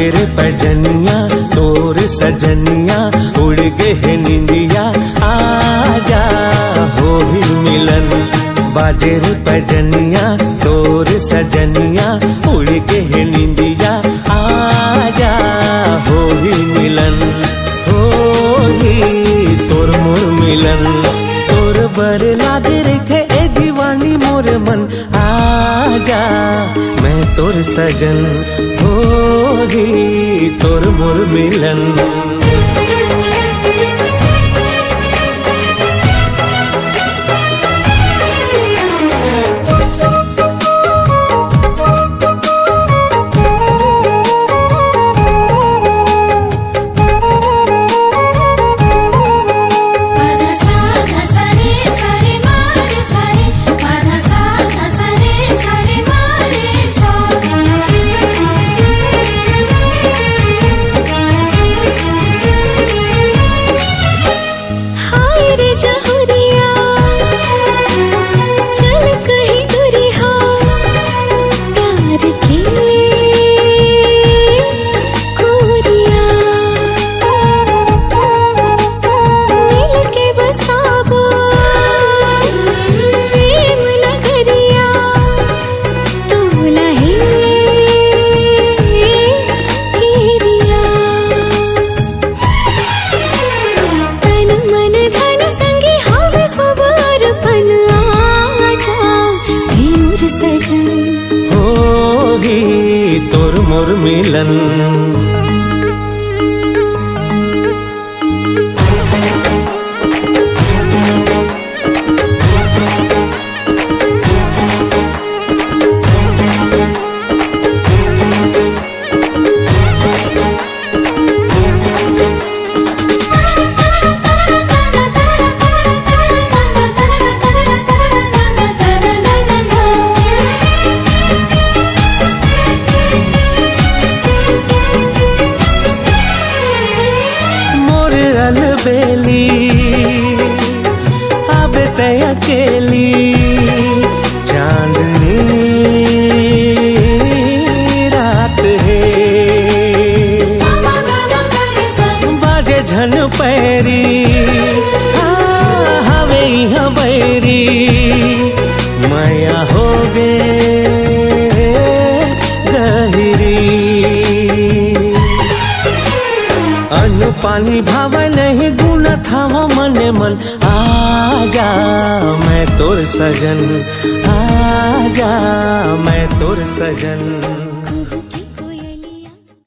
बाजे रे पैजनिया तोर सजनिया उड़ गए निंदिया आजा हो ही मिलन। बाजे रे पैजनिया तोर सजनिया उड़ गए निंदिया आजा हो ही मिलन। हो ही तोर मोर मिलन तोर बर लागे रथे ए दीवानी मोर मन आजा मैं तोर सजन होगी तोर मोर मिलन। होगी तोर मोर मिलन। अलबेली आबे ते अकेली चांदनी रात है बाजे झन पैरी हवे यहाँ बैरी माया हो गे अन्न पानी भाव नहीं गुण थावा मने मन आजा मैं तोर सजन आजा मैं तोर सजन।